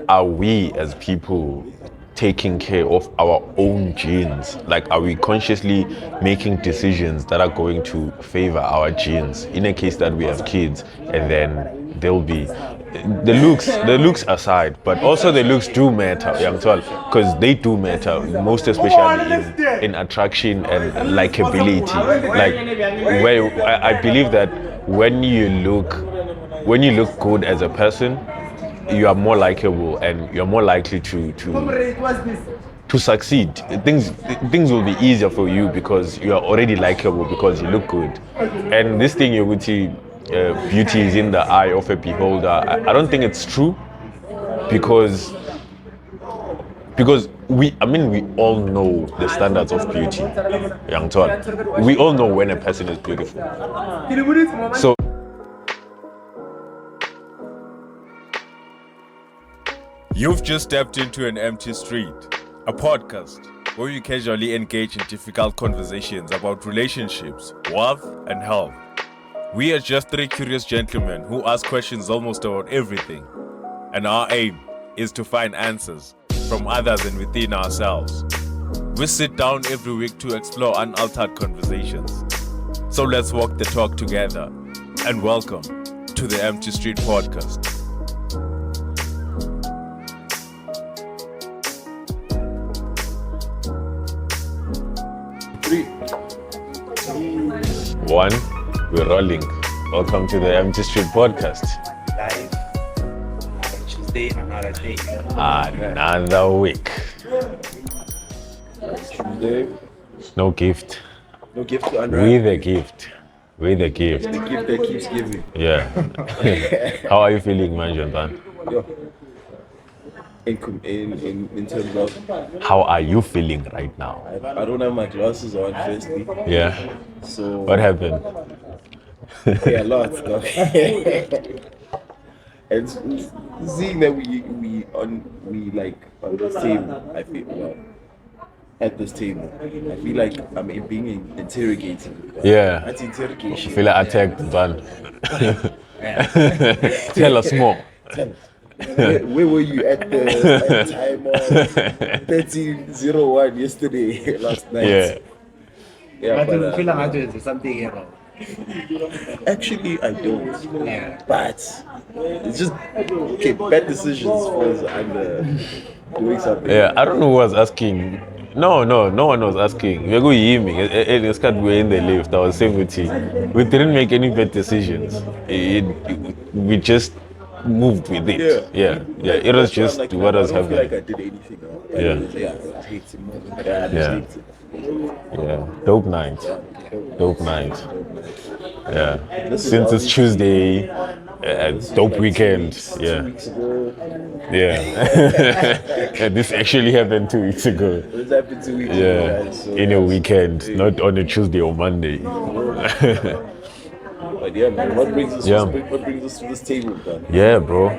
are we as people taking care of our own genes? Like, are we consciously making decisions that are going to favor our genes in a case that we have kids, and then they'll be the looks aside, but also the looks do matter, young tall, because they do matter, most especially in attraction and likability. Like, where I believe that when you look good as a person, you are more likable and you're more likely to succeed. Things will be easier for you because you are already likable because you look good. And this thing you would see, beauty is in the eye of a beholder. I don't think it's true because we all know the standards of beauty, young Todd. We all know when a person is beautiful. So You've just stepped into An Empty Street, a podcast where you casually engage in difficult conversations about relationships, wealth, and health. We are just three curious gentlemen who ask questions almost about everything, and our aim is to find answers from others and within ourselves. We sit down every week to explore unaltered conversations. So let's walk the talk together, and welcome to the Empty Street podcast. 3, 1, we're rolling. Welcome to the Empty Street podcast. Live Tuesday, another day. Another week. Tuesday. No gift. No gift to unwrap. With a gift. With a gift. The gift that keeps giving. Yeah. How are you feeling, man, Jonathan? Yeah. In terms of, How are you feeling right now? I don't have my glasses on firstly. Yeah. So What happened? yeah, lots stuff. And seeing that we on this table, I feel at this table, I feel like I'm being interrogated. Yeah. That's interrogation. I feel like attacked, man. Tell us more. Where were you at the time of 13:01 yesterday, last night? Yeah. Yeah, but something here. actually I don't. Yeah. But it's just okay. Bad decisions falls under doing something. Yeah, I don't know who was asking. No one was asking. We're going to hear me. It's got we're in the lift. I was saying with you, we didn't make any bad decisions. We just moved with it. Yeah. It was just Like, what was I don't feel like happening. I did anything. Yeah. I hate it more. Yeah, I just Yeah. hate it. Yeah, dope night. Yeah, This is since it's obviously- Tuesday, dope weekend. 2 Yeah. weeks ago. Yeah. This actually happened 2 weeks ago. This happened 2 weeks ago. Yeah, Guys, so in a weekend, not on a Tuesday or Monday. But yeah, man, what brings us? Yeah. What brings us to this table, man? Yeah, bro.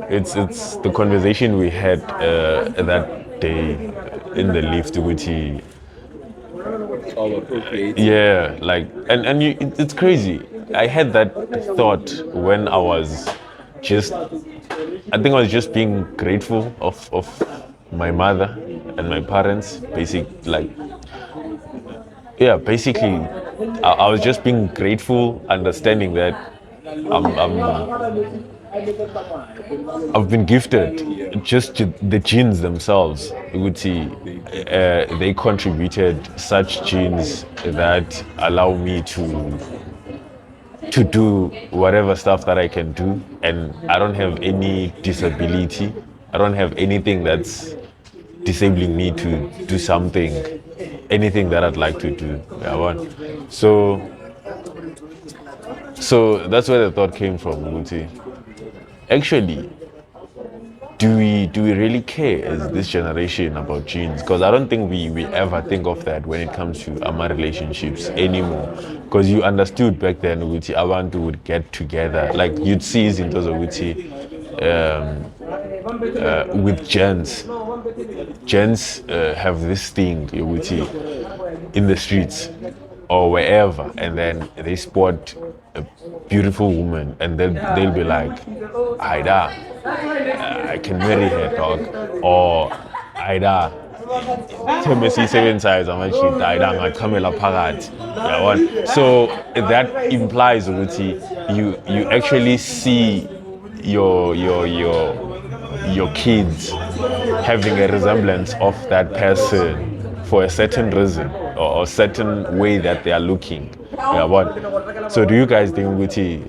It's the conversation we had that day in the lift with he. All appropriate. Yeah, like and it's crazy. I had that thought when I was just being grateful of my mother and my parents. Basically, I was just being grateful, understanding that I've been gifted just to the genes themselves. You would see, they contributed such genes that allow me to do whatever stuff that I can do, and I don't have any disability. I don't have anything that's disabling me to do something, anything that I'd like to do. So that's where the thought came from, Muti. Actually, do we really care as this generation about genes? Because I don't think we ever think of that when it comes to our relationships anymore. Because you understood back then, Uti, Abantu would get together. Like, you'd see into the Uti with gents. Gents have this thing, Uti, in the streets or wherever, and then they spot a beautiful woman, and then they'll be like, Aida, I can marry her, dog. Or Aida, Temesi 7 size, I'm actually Aida, I'm Kamela Parat. Yeah, one. So that implies Uruti, you actually see your kids having a resemblance of that person for a certain reason or a certain way that they are looking. Yeah, what? So do you guys think, Uruti,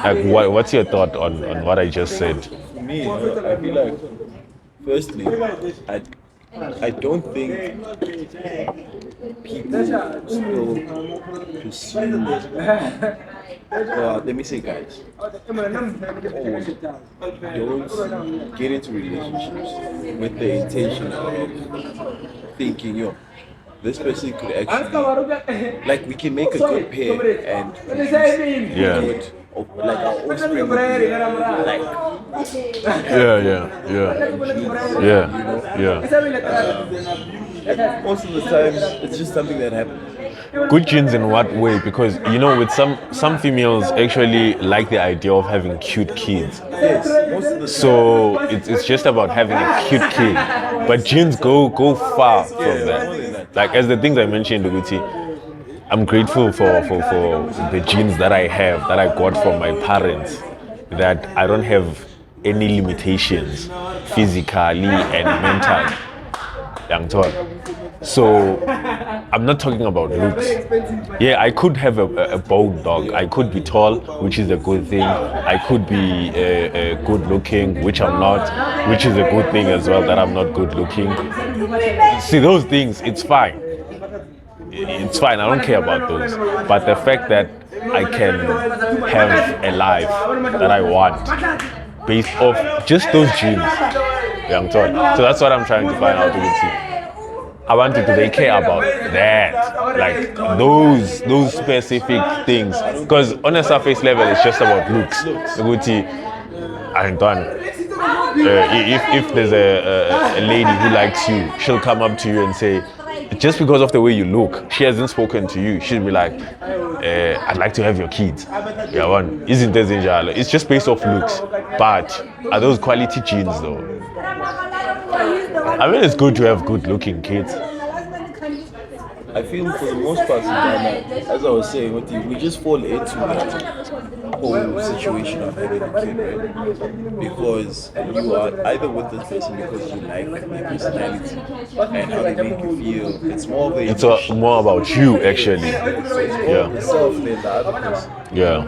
like what's your thought on what I just said? For me, I feel like, firstly, I don't think people still pursue. Well, let me say, guys, don't get into relationships with the intention of thinking, yo, this person could actually, like, we can make a good pair and produce Yeah. good, like our offspring would be like Yeah. most of the time it's just something that happens. Good genes in what way? Because with some females actually like the idea of having cute kids. Yes, most of the time. So it's just about having a cute kid. But genes go far from that. Like as the things I mentioned, Uguti, I'm grateful for the genes that I have, that I got from my parents, that I don't have any limitations physically and mentally. Young tall. So I'm not talking about looks. Yeah, I could have a bone dog. I could be tall, which is a good thing. I could be good looking, which I'm not, which is a good thing as well that I'm not good looking. See, those things, it's fine. It's fine. I don't care about those. But the fact that I can have a life that I want based off just those genes. Yeah, I'm told. So that's what I'm trying to find out with you. I want to do they care about that, like those specific things. Because on a surface level, it's just about looks. If there's a lady who likes you, she'll come up to you and say, just because of the way you look, she hasn't spoken to you. She'll be like, I'd like to have your kids. Yeah, one. Isn't there Zinjala? It's just based off looks. But are those quality genes though? I mean, it's good to have good looking kids. I feel for the most part, as I was saying, we just fall into that whole situation of having a kid, right? Because you are either with this person because you like their personality and how they make you feel. It's more of more about you actually. So it's more of yourself than the other person. Yeah.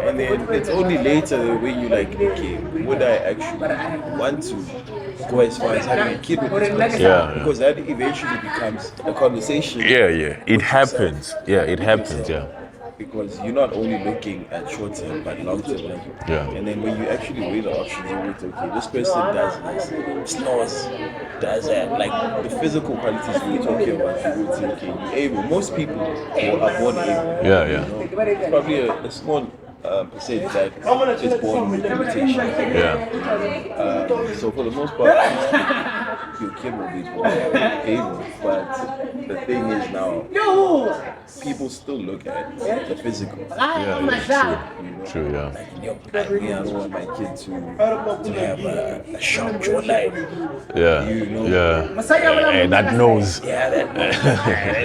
And then it's only later when you like, okay, would I actually want to go as far as having a kid with this person? Yeah. Because that eventually becomes a conversation. Yeah. It happens. Yeah, it happens. Yeah. Because you're not only looking at short term but long term. Yeah. And then when you actually weigh the options, you wait, okay, this person does this, snores, does that, like the physical qualities we were talking about, you would say, okay, you're able. Most people are born able. Yeah. It's probably a small percent that is born with limitation. Yeah. So for the most part, your kid will be born able. But the thing is now, people still look at the physical. Yeah. True. Yeah. Like, I don't want my kid to have a sharp jawline. Yeah. Yeah. And that nose. Yeah, that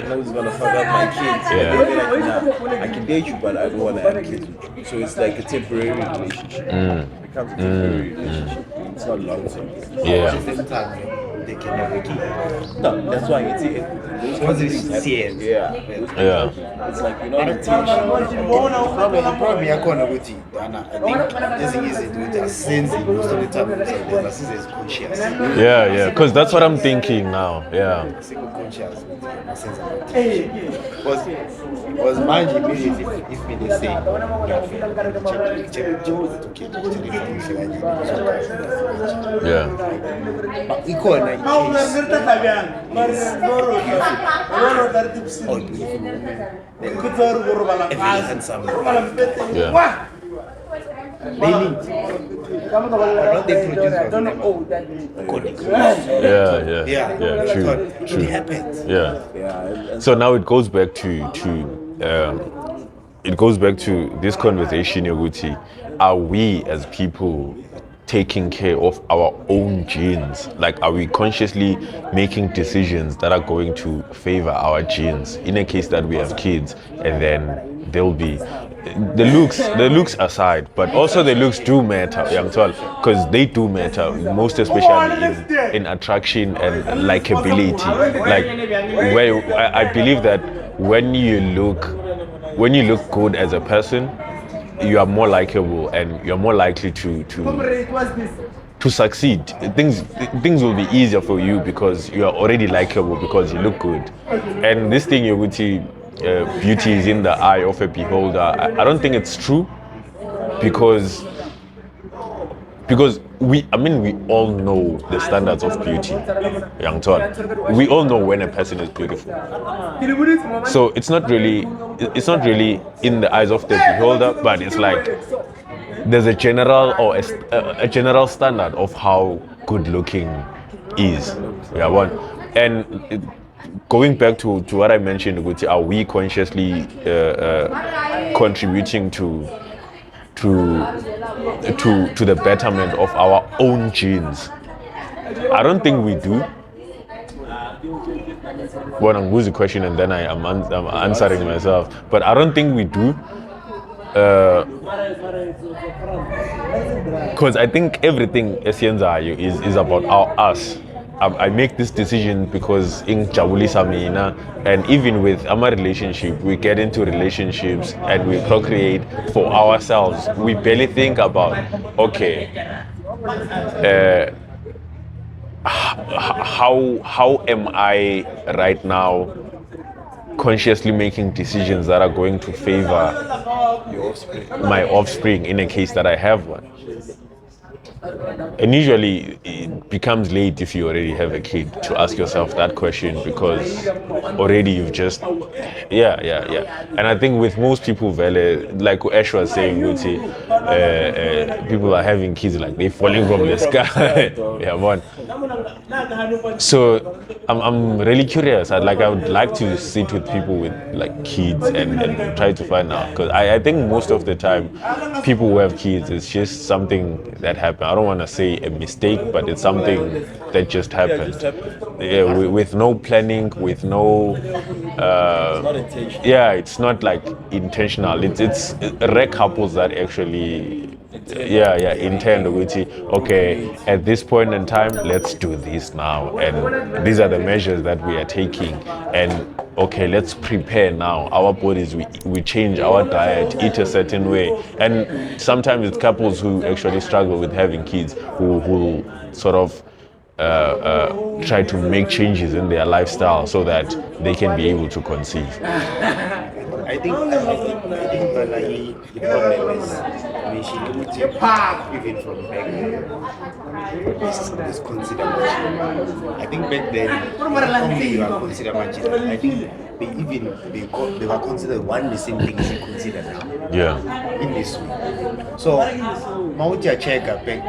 nose is gonna fuck up my kids. Yeah. And they'll be like, nah, I can date you, but I don't want to have kids with you. So it's like a temporary relationship. It becomes a temporary relationship. It's not long term. Yeah. At the same time, they can never keep. No, that's why it's it. Because it's serious. Yeah. It's like you're not intentional. The problem here corner with it, and I think this is it with a sense most of the time. The sense is conscious. Yeah. Because that's what I'm thinking now. Yeah. Single conscious with a sense of attention. Was mind immediately if me they say Yeah. but equal in case every handsome Yeah. they need what they produce Yeah. True. It happens. Yeah. So now it goes back to it goes back to this conversation, Yoguti. Are we as people taking care of our own genes? Like, are we consciously making decisions that are going to favor our genes? In a case that we have kids, and then they'll be the looks aside, but also the looks do matter, young tall, because they do matter, most especially in attraction and likability. Like, where I believe that when you look good as a person, you are more likable and you're more likely to succeed. Things will be easier for you because you are already likable because you look good. And this thing, Yoguti, beauty is in the eye of a beholder. I don't think it's true because we all know the standards of beauty, young Ton. We all know when a person is beautiful. So it's not really in the eyes of the beholder, but it's like there's a general or a general standard of how good looking is. Yeah, one. And going back to what I mentioned, which are we consciously contributing to the betterment of our own genes? I don't think we do. Well, I'm posing the question and then I'm answering myself. But I don't think we do. Because I think everything is about us. I make this decision because in Jabulisa Mina, and even with our relationship, we get into relationships and we procreate for ourselves. We barely think about, okay, how am I right now consciously making decisions that are going to favor my offspring in a case that I have one. And usually it becomes late if you already have a kid to ask yourself that question because already you've just and I think with most people, like Ash was saying, people are having kids like they're falling from the sky. Yeah, man. So I'm really curious. I would like to sit with people with like kids and try to find out, because I think most of the time people who have kids, it's just something that happened. I don't want to say a mistake, but it's something that just happened. Yeah, with no planning, with no It's not intentional. yeah, it's not like intentional. It's rare couples that actually intend with it. Okay, at this point in time, let's do this now, and these are the measures that we are taking. And okay, let's prepare now. Our bodies, we change our diet, eat a certain way. And sometimes it's couples who actually struggle with having kids who sort of try to make changes in their lifestyle so that they can be able to conceive. I think Balai, the problem is mentioned even from back then, is considered machismo. I think back then, only you are considered machismo. I think they were considered one of the same things you consider now. Yeah. In this way. So, Mautia check back then,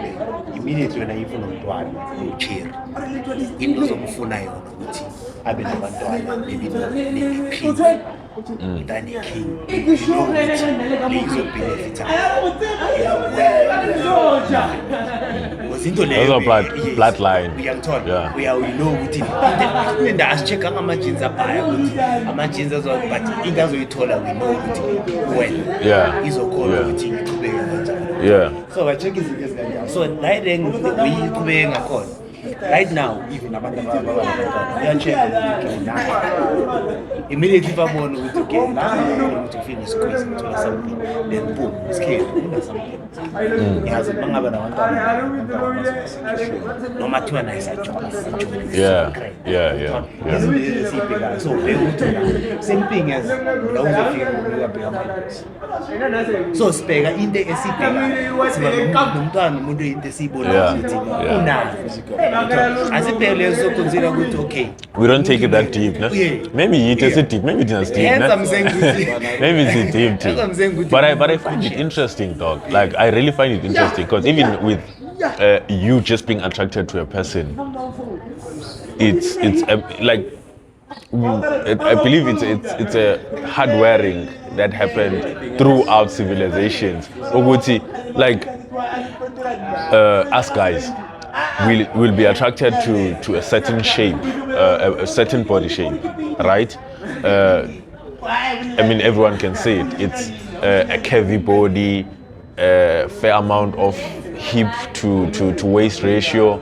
immediately when I even on one, you cheer. It was on Funai on Uti. I've been on one, maybe not king. Than a king. You know it. These are benefits. Was into Those are bloodline. We are told. Yeah. We know with it. Then that's check how much is up. How much is up. But in terms of it, we know with it. Well, yeah. Is a call with it. Yeah. So I check is so right then we playing a call. Right now, even about the we are checking immediately if I'm on with to finish squeezing to something, then boom, it's scared. It has a bang about no matter when I said so they would same thing as so spega in the okay. We don't take it that deep, no? Maybe it is deep, maybe it is deep. Maybe it's deep too. But I find it interesting, dog. Like I really find it interesting because even with you just being attracted to a person, it's like I believe it's a hardwiring that happened throughout civilizations. Oguti, like us guys will be attracted to a certain shape, a certain body shape, right? I mean, everyone can say it. It's a curvy body, a fair amount of hip to waist ratio.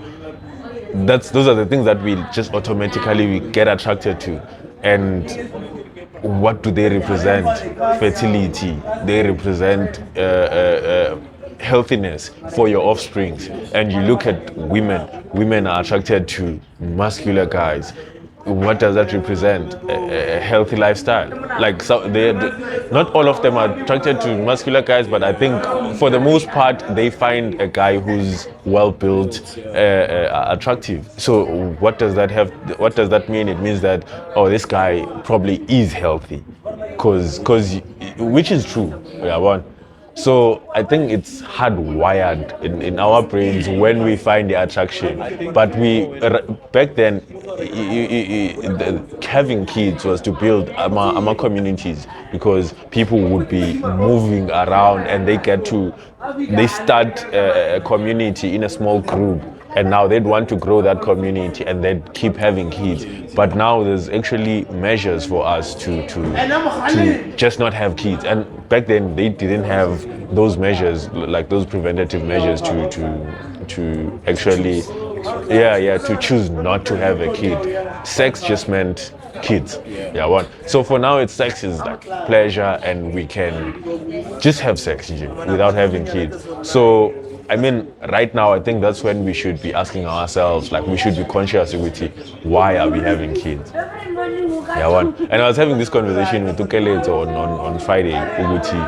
Those are the things that we just automatically we get attracted to. And what do they represent? Fertility. They represent healthiness for your offsprings. And you look at women. Women are attracted to muscular guys. What does that represent? A healthy lifestyle. Like so, not all of them are attracted to muscular guys, but I think for the most part they find a guy who's well built, attractive. So what does that have? What does that mean? It means that this guy probably is healthy, cause which is true. Yeah, one. So I think it's hardwired in our brains when we find the attraction. But back then, having kids was to build our communities, because people would be moving around and they start a community in a small group. And now they'd want to grow that community and they'd keep having kids. But now there's actually measures for us to just not have kids. And back then they didn't have those measures, like those preventative measures to actually to choose not to have a kid. Sex just meant kids. Yeah, one. So for now, sex is like pleasure, and we can just have sex without having kids. So I mean, right now, I think that's when we should be asking ourselves, like, we should be conscious with it. Why are we having kids? Yeah, one. And I was having this conversation with Ukeleto on Friday, Uguti.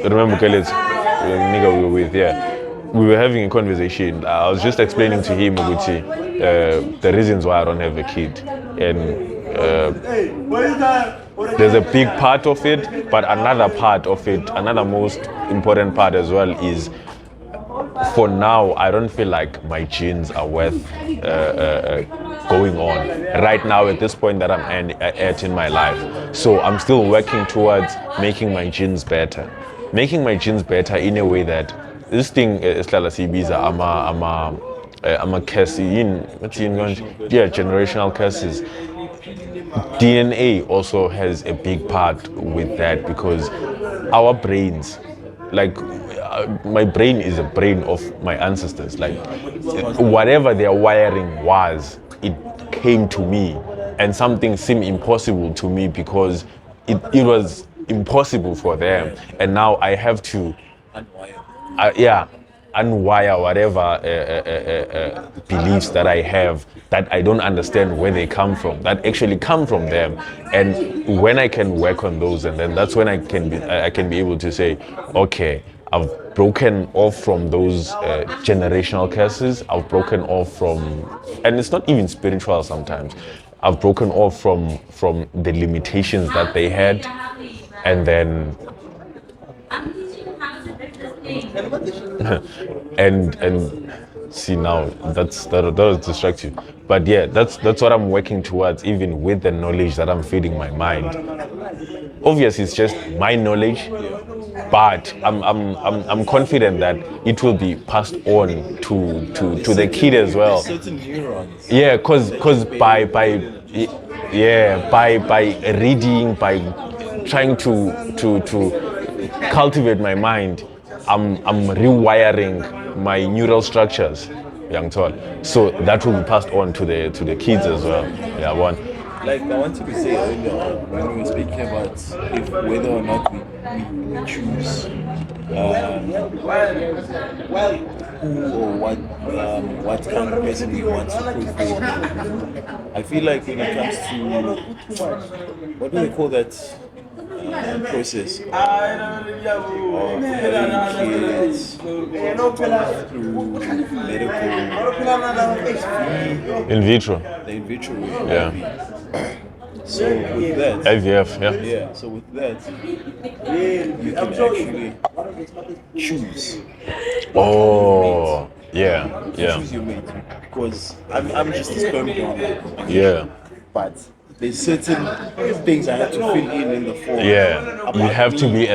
Remember Ukeleto, the nigga we were with, yeah. We were having a conversation. I was just explaining to him, Uguti, the reasons why I don't have a kid. And there's a big part of it, but another part of it, another most important part as well is, for now, I don't feel like my genes are worth going on right now at this point that I'm at in my life. So I'm still working towards making my genes better. Making my genes better in a way that this thing is like I'm a curse in generational curses. DNA also has a big part with that, because our brains, like my brain is a brain of my ancestors. Like whatever their wiring was, it came to me, and something seemed impossible to me because it was impossible for them, and now I have to unwire whatever beliefs that I have that I don't understand where they come from, that actually come from them. And when I can work on those, and then that's when I can be able to say, okay, I've broken off from those generational curses. I've broken off from, and it's not even spiritual sometimes. I've broken off from the limitations that they had, and then and see, now that was destructive. But yeah, that's what I'm working towards, even with the knowledge that I'm feeding my mind. Obviously it's just my knowledge, but I'm confident that it will be passed on to the kid as well. Certain neurons. Yeah, cause by reading, by trying to cultivate my mind, I'm rewiring my neural structures, young tall. So that will be passed on to the kids as well. Yeah, one. Like I wanted to say earlier on, when we were speaking about if whether or not we choose who or what kind of person we want to put forward. I feel like when it comes to what do they call that process of having kids through medical In vitro. the in vitro way. Yeah. So with that, IVF. Yeah. yeah. So with that, you can actually choose. Oh. Yeah. Yeah. Choose your mate, because I'm just a sperm donor. Yeah. but there's certain things I have to fill in the form. Yeah, you have to be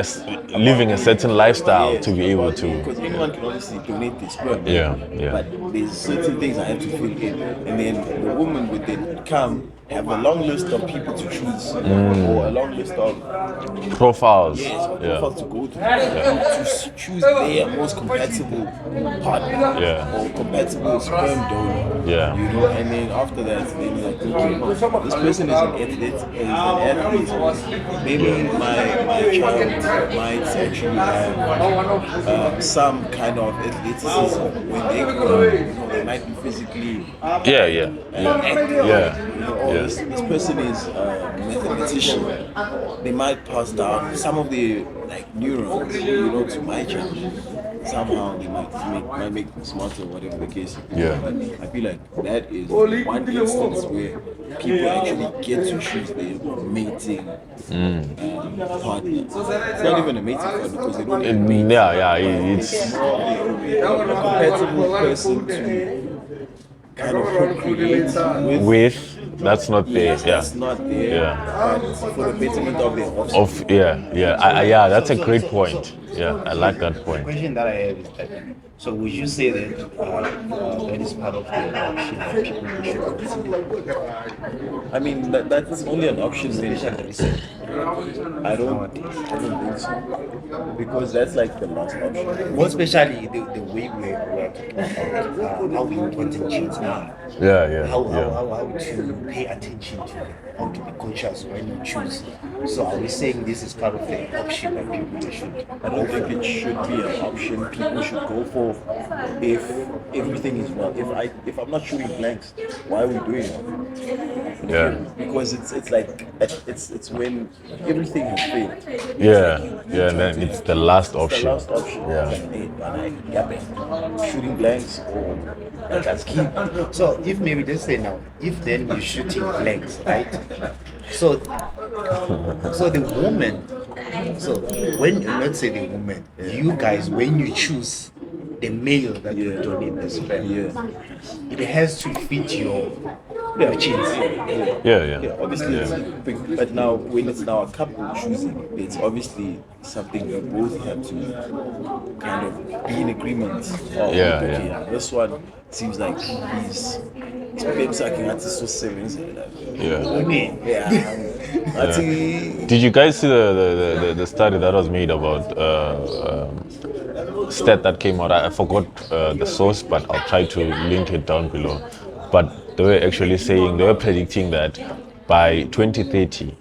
living a certain lifestyle to be able to. Because anyone can obviously donate their sperm. Yeah, yeah. But there's certain things I have to fill in, and then the woman would then come have a long list of people to choose, or a long list of Profiles. profiles to go to choose their most compatible partner or compatible sperm donor. Yeah. You know, and then after that, then like, okay, this person is an athlete, maybe my child might actually have some kind of athleticism when they grow. You know, they might be physically active. You know, or this person is a mathematician. They might pass down some of the like neurons, you know, to my child. Somehow they might make them smarter, whatever the case. Yeah. But I feel like that is one instance where people actually get to choose their mating partner. It's not even a mating partner because they don't even mate. It's A compatible person to kind of procreate with. That's not there. That's not there. But for the betterment of their offspring. That's a great point. Yeah, I like that The point. question that I have is that, so would you say that that is part of the option that people should consider? I mean, that's only an option then. I don't think so. Because that's like the last option. More especially the way we're talking about how important genes are. How to pay attention to them, how to be conscious when you choose. So are we saying this is part of the option that people should? I don't think it should be an option people should go for if everything is well. If I'm not shooting blanks, why are we doing it? Because it's like it's when everything has failed. And then it's the last option. The last option. Shooting blanks or that's key. So if maybe let's say now, if then you're shooting blanks, right? So the woman, so when let's say the woman, you guys, when you choose the male that you donate the sperm, it has to fit your genes. Obviously, but now when it's now a couple choosing, it's obviously something we both have to kind of be in agreement. This one seems like he's maybe sucking at so seven. Did you guys see the study that was made about stat that came out? I forgot the source, but I'll try to link it down below. But they were actually saying, they were predicting that by 2030,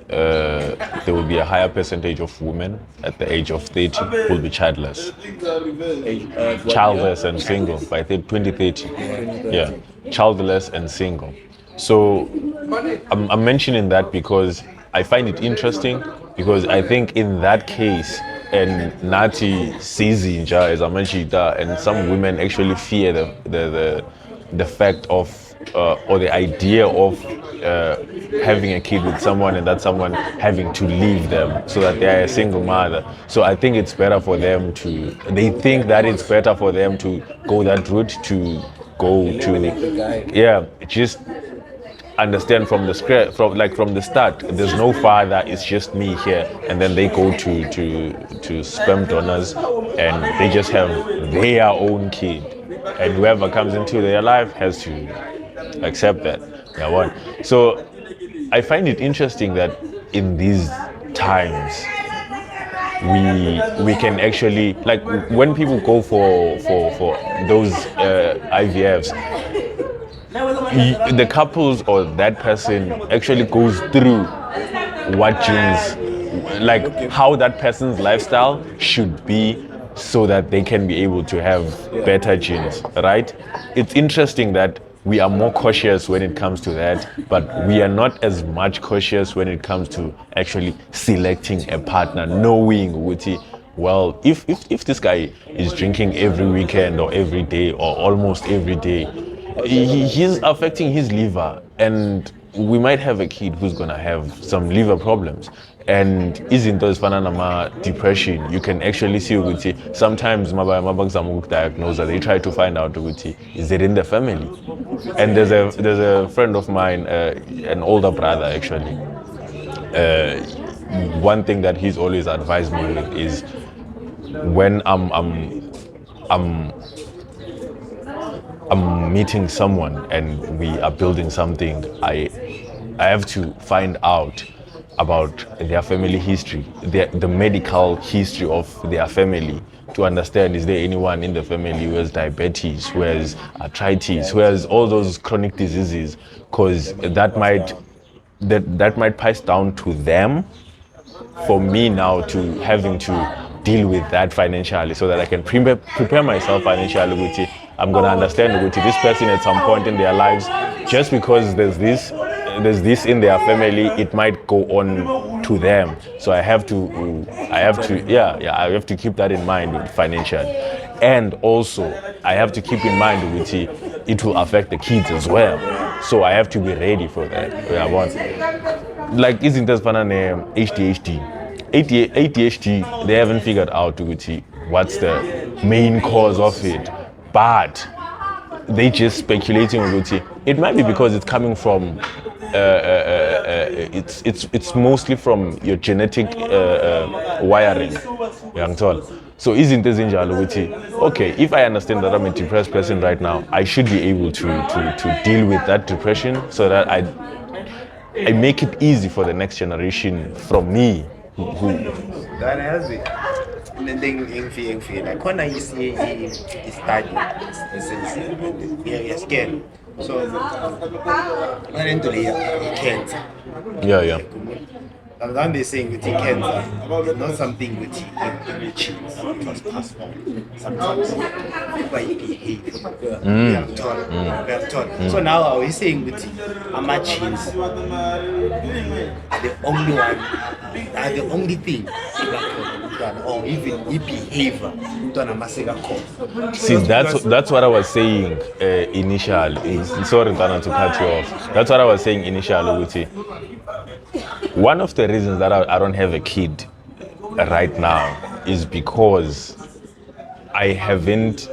there will be a higher percentage of women at the age of 30 will be childless. Childless and single by 2030. Childless and single. So I'm mentioning that because I find it interesting, because I think in that case, and Nati Sizinja, as I mentioned, and some women actually fear the fact of or the idea of having a kid with someone and that someone having to leave them so that they are a single mother. So I think it's better for them they think that it's better for them to go that route, to go to, just understand from the start, there's no father, it's just me here, and then they go to sperm donors and they just have their own kid, and whoever comes into their life has to accept that. So I find it interesting that in these times we can actually, like, when people go for those IVFs, the couples or that person actually goes through what genes, like how that person's lifestyle should be so that they can be able to have better genes, right? It's interesting that we are more cautious when it comes to that, but we are not as much cautious when it comes to actually selecting a partner, knowing well, if this guy is drinking every weekend or every day or almost every day, he's affecting his liver, and we might have a kid who's gonna have some liver problems. and izinto ezifana nama-depression, you can actually see ukuthi sometimes mabakuzama ukudiagnose, they try to find out ukuthi is it in the family. And there's a friend of mine, an older brother actually. One thing that he's always advised me with is when I'm meeting someone and we are building something, I have to find out about their family history, the medical history of their family, to understand is there anyone in the family who has diabetes, who has arthritis, who has all those chronic diseases, because that might pass down to them, for me now to having to deal with that financially, so that I can prepare myself financially with it. I'm gonna understand with this person at some point in their lives, just because there's this in their family, it might go on to them. So I have to keep that in mind financially, and also I have to keep in mind with it will affect the kids as well. So I have to be ready for that. Like isn't this ADHD, they haven't figured out what's the main cause of it, but they just speculating on it. It might be because it's coming from it's mostly from your genetic wiring. So isn't this okay, if I understand that I'm a depressed person right now, I should be able to deal with that depression, so that I make it easy for the next generation from me who That has it. And then in feel like when I see a study, you're scared. So I into the cancer. yeah. And then they're saying with the cancer, it's not something with the genes. It was passed on. Sometimes by behavior. We have taught. So now are we saying with the genes are the only one, are the only thing, or even the behavior. See, that's what I was saying initially. Sorry, Tana, to cut you off. That's what I was saying initially, Uti. One of the reasons that I don't have a kid right now is because I haven't,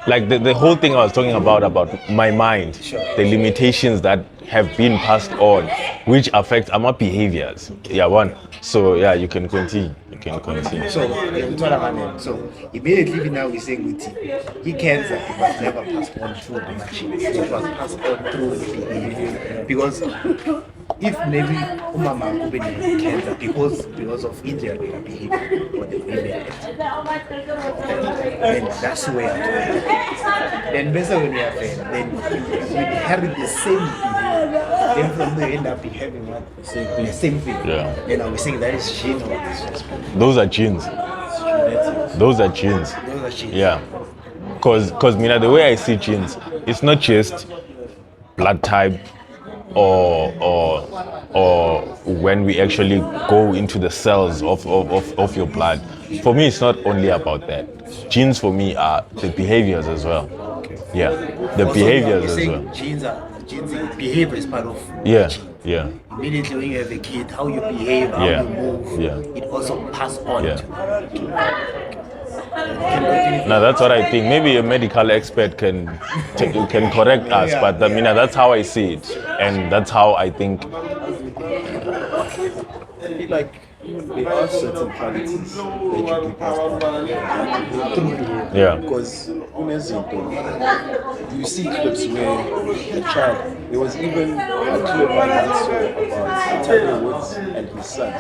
like the whole thing I was talking about my mind, the limitations that have been passed on, which affect our behaviors. Yeah, one. So yeah, you can continue. So immediately now we're saying with he cancer, it was never passed on through the machine. It was passed on through the behavior. Because if maybe Umama could be cancer because of injury behavior or the women, then that's where then basically when you have then you inherit the same behavior. Then from there you end up having what? The same thing. Yeah. Then are we saying that is gene or this? Those are genes. Those are genes. Yeah. Cause the way I see genes, it's not just blood type or when we actually go into the cells of your blood. For me, it's not only about that. Genes for me are the behaviors as well. Yeah, the behaviors as well. Genes, behavior is part of Yeah. Immediately when you have a kid, how you behave, how you move, it also passes on. Now that's what I think. Maybe a medical expert can correct us, but that's how I see it, and that's how I think. I feel like there are certain qualities that you can pass on through behavior. Yeah. Because you see clips where a child, there was even a clip I once saw about Tiger Woods and his son,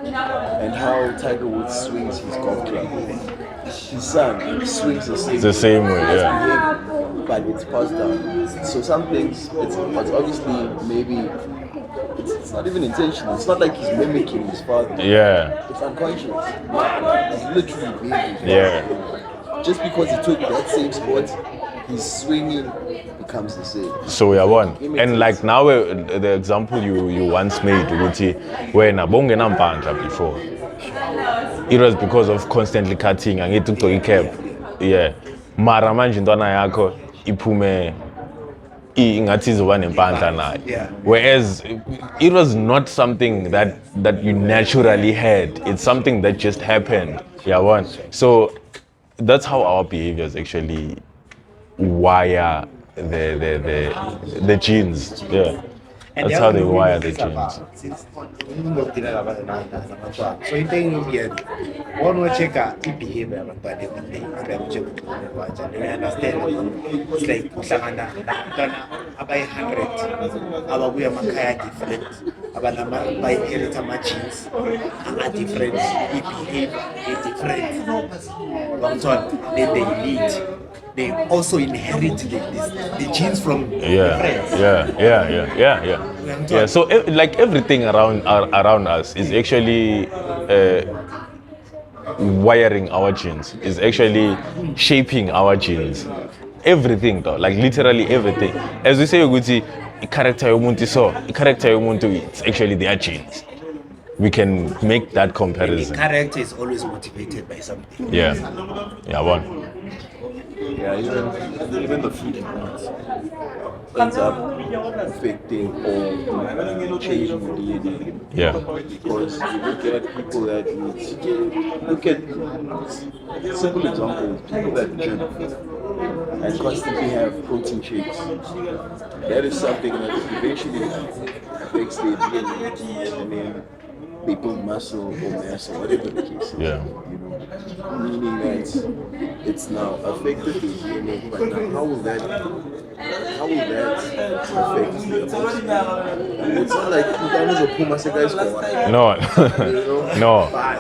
and how Tiger Woods swings his golf club. His son swings the same way, yeah. but it's passed down. So some things, it's obviously maybe. It's not even intentional. It's not like he's mimicking his father. Yeah. It's unconscious. He's literally being his father. Yeah. Just because he took that same spot, his swinging becomes the same. So we are one. And like now, the example you once made, when Abonge Nampandla before, it was because of constantly cutting and it took to cap. Yeah. Mara manje ntwana yakho iphume ingathi izoba nempandla nayo. Yeah. Whereas it was not something that you naturally had. It's something that just happened. Yeah, one. So that's how our behaviors actually wire the genes. Yeah. And That's the how other they thing wire is the it's genes. about- since ngizodila labantwana. So into engiyenzile one check-a i-behavior yabantwana every day. Like ucheck ukuthi kanjani. You understand? It's like uhlangana nabantwana abayi-100 ababuya emakhaya different bayi-inherit ama-genes are-different, i-behavior i-different. Bantwana, then they lead. They also inherit the genes from Yeah, friends. yeah. So like everything around us is actually wiring our genes. Is actually shaping our genes. Everything though, like literally everything. As we say, ukuthi character yomuntu so, character yomuntu it's actually their genes. We can make that The comparison. character is always motivated by something. Yeah, one. Yeah, even the food you eat ends up affecting or changing the DNA. Yeah, Because you look at people that eat, look at simple examples, people that gym and constantly have protein shakes. That is something that eventually affects their DNA and then they build muscle or mass or whatever the case is. Yeah. You know, meaning that it's now affected the DNA, but now how will that affect the emotion? It's not like you can Puma guys go no, no.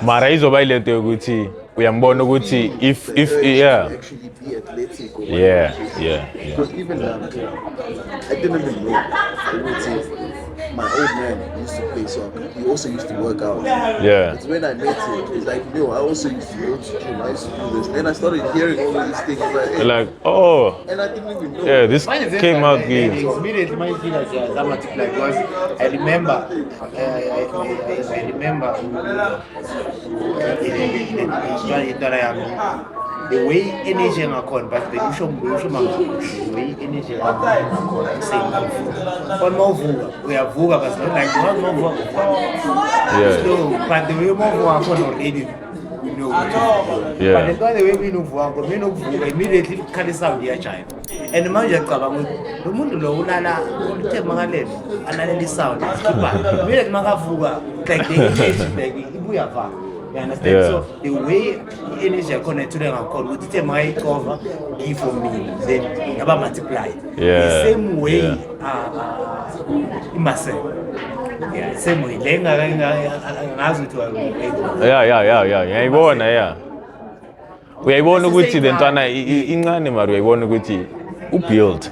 Mara izoba ilento yokuthi uyambona ukuthi if yeah. actually be athletic or Yeah. Because even now, I didn't even know. I would say my old man used to play soccer. He also used to work out. Yeah. It's when I met him, he's like, yo, I also used to go to gym. I used to do this. Then I started hearing all of these things. Like, hey. Like, oh, And I didn't even know. yeah, this came out good. Immediately, my feel as a multiply because I remember, I remember the way energy ngakon, but the way energy ngakon, I'm saying one more we are vuga, but not like one more Yeah. so, but the way more ngakon already. You know, Yeah. but the way we know vuga, immediately kali sound iyajaya. And manje ngicabanga ukuthi lo muntu lo ulala uthe makalele analele sound skipper. Immediately makavuka like the energy like ibuya va. You understand? Yeah. So the way energy connected to them call with it my cover give for me then never multiply. Yeah. The same way Yeah. in myself. Yeah, same way. Lenga ngazi to Yeah. Uyayibona yeah. Uyayibona ukuthi le ntwana incane mara uyayibona ukuthi ubuild.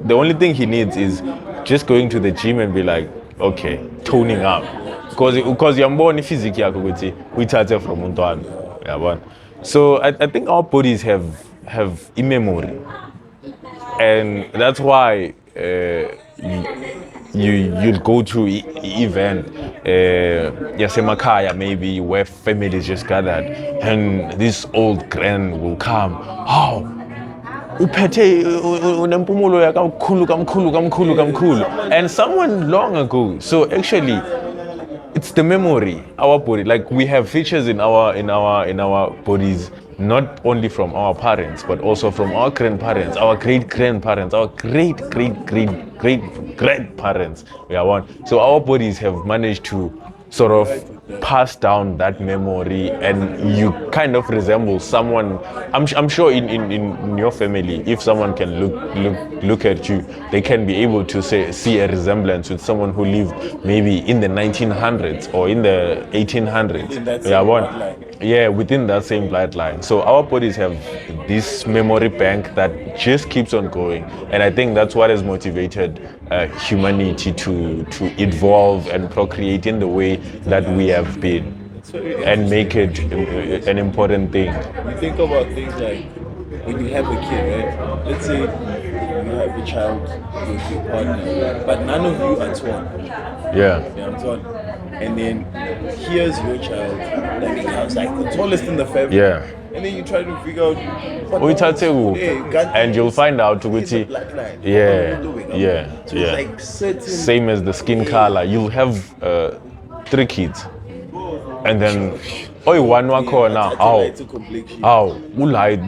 The only thing he needs is just going to the gym and be like, okay, toning up. Because uyambona physique yakho ukuthi uyithathe from untwana. Uyabona. So I think our bodies have a memory. And that's why you'll go to event yasemakhaya maybe where families just gathered and this old grand will come. Oh, uphethe unempumulo kamkhulu and someone long ago. So actually it's the memory, our body. Like we have features in our bodies, not only from our parents, but also from our grandparents, our great grandparents, our great grandparents. We are one. So our bodies have managed to sort of pass down that memory, and you kind of resemble someone. I'm sure in your family, if someone can look at you, they can be able to see a resemblance with someone who lived maybe in the 1900s or in the 1800s. Yeah, one. Yeah, within that same bloodline. So our bodies have this memory bank that just keeps on going, and I think that's what has motivated humanity to evolve and procreate in the way that we have been, and make it an important thing. You think about things like when you have a kid, right? Let's say you have a child with your partner, but none of you are torn. Yeah. You know what I'm talking? And then here's your child that becomes like the tallest in the family. Yeah. and then you try to figure out what Uyithathe kuphi? Yeah, God, And you'll find out it's a ukuthi black line. yeah, What are you doing? yeah, So yeah. it's like certain Same as the skin color. You'll have 3 kids, and then one wakhona how to complexion. ulight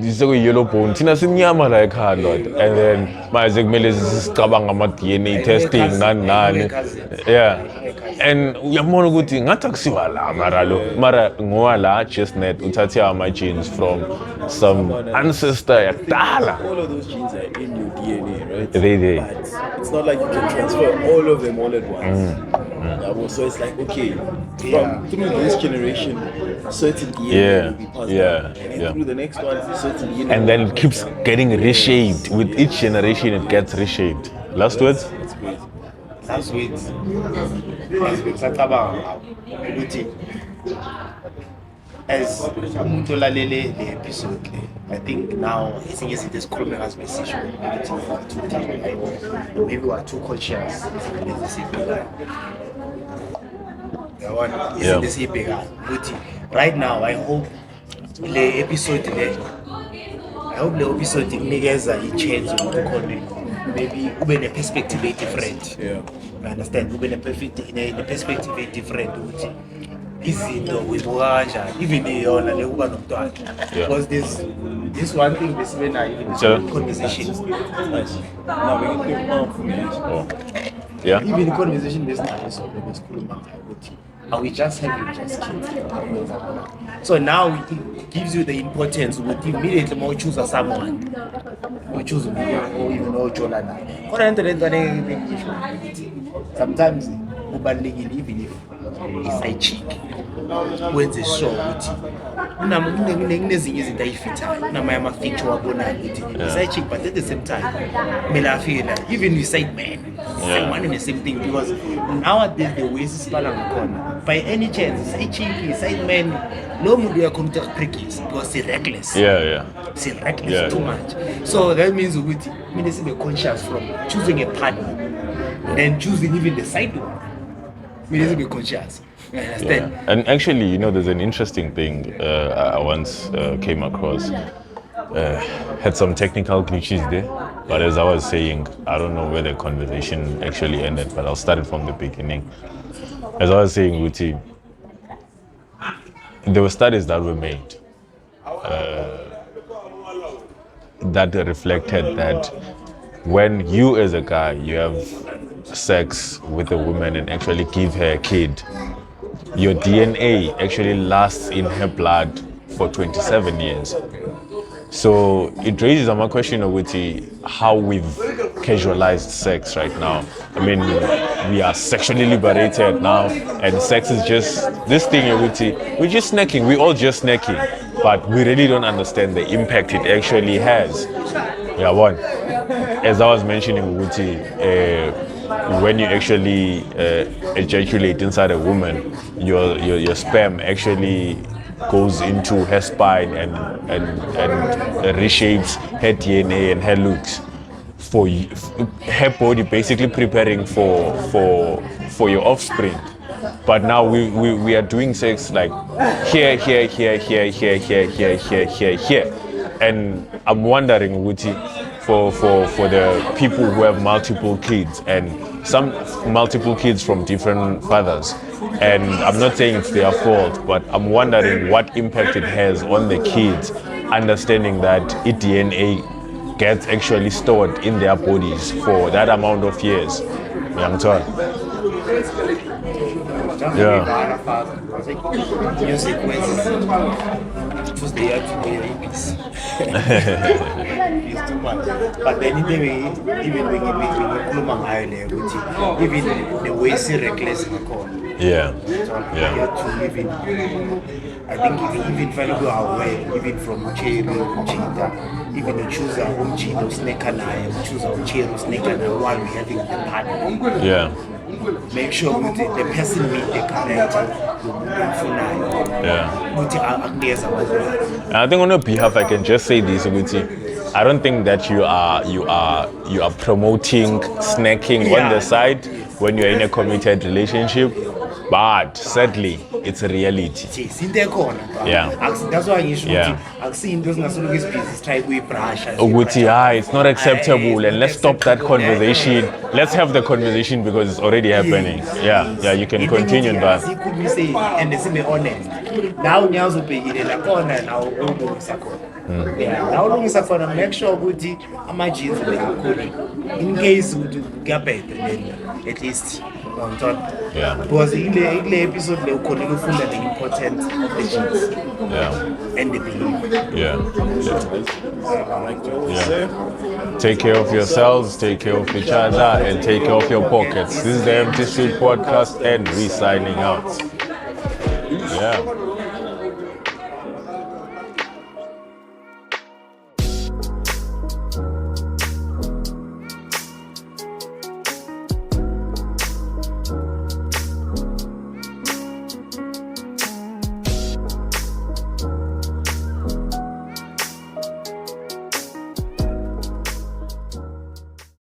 yellow bone thina simnyama la ekhanda and then manje kumele sicabanga ama DNA testing nani yeah and uyabona ukuthi ngathi akusiwa la mara ngowa la just net uthathe ama genes from some ancestor yakudala. All of those genes are in your DNA, right? They. But it's not like you can transfer all of them all at once. So it's like, okay, through this generation, certain DNA will be passed down. And then through the next one, certain DNA And then it keeps getting reshaped. With each generation, it gets reshaped. Last words? That's great. Last week sacabanga ukuthi as umuntu olalele le episode I think now ezinye izinto esikhulume ngazo besisho ukuthi maybe we are too conscious izinto esibhekayo yabona izinto esibhekayo ukuthi right now I hope le episode ikunikeza i-chance ukuthi ukhone maybe ube ne-perspective different. Yeah. I understand ube ne-perspective different ukuthi izinto uyibuka kanjani even yona le kuba nomntwana because this one thing besibe nayo even conversations Nice. Now we can do more from this. Yeah. even conversation besinayo so besikhuluma ngayo ukuthi are we just having just kids so now it gives you the importance ukuthi immediately uma uchoose someone uchoose umuntu or even ojola naye kodwa lento sometimes kubalulekile even if is-side chick wenze sure ukuthi kunezinye izinto ayifithayo kunamanye ama-feature wabonayo ukuthi is-side chick but at the same time kumele afike la even yi-side man one and the same thing because nowadays the way sisibala ngakhona by any chance is-side chick is-side man lo muntu uyakhona ukuthi akupractice because si-reckless si-reckless too much so that means ukuthi kumele sibe conscious from choosing a partner and choosing even the side one we need to be conscious. You understand? Yeah. And actually, there's an interesting thing I once came across. Had some technical glitches there, but as I was saying, I don't know where the conversation actually ended, but I'll start it from the beginning. As I was saying, Guti, there were studies that were made that reflected that when you as a guy, you have sex with a woman and actually give her a kid, your DNA actually lasts in her blood for 27 years. So it raises a question of how we've casualized sex right now. I mean, we are sexually liberated now, and sex is just this thing. We're just snacking. We're all just snacking, but we really don't understand the impact it actually has. Yeah, one. As I was mentioning, when you actually ejaculate inside a woman, your sperm actually goes into her spine and reshapes her DNA and her looks for her body, basically preparing for your offspring. But now we are doing sex like here, and I'm wondering, Wuti, for the people who have multiple kids and some multiple kids from different fathers, and I'm not saying it's their fault, but I'm wondering what impact it has on the kids, understanding that DNA gets actually stored in their bodies for that amount of years. Young Todd. Yeah. Music was the it's too much. But then even the way she reckless Yeah. to even I think even if I go away, even from Cheetah, even to choose a home cheetah snake and I choose a chair snake and while we having the party. Yeah. Make sure the person meet the character. Yeah. And I think on your behalf, I can just say this, I don't think that you are promoting snacking on the side when you're in a committed relationship. but sadly it's a reality. Yes, into ekhona. Yeah. That's why ngisho Yeah. ukuthi akusinto esingasoloko isibhizi try kuyibrusha. Ukuthi it's not acceptable, and not let's stop that acceptable, conversation. Let's have the conversation because it's already happening. Yeah, you can continue on that. Sikhulumise and sibe honest. Now ngiyazobhekile la khona nawo ulungisa khona. Yeah, la ulungisa khona make sure ukuthi ama-jeans akhona. In case ukuthi kuyabheda then at least ngiyantona. Yeah. Because ile episode le ukhona ukufunda the importance of the jeans Yeah. and the belief. Yeah. Yeah. Take care of yourselves, take care of each other, and take care of your pockets. This is the Empty Street Podcast, and we signing out. Yeah.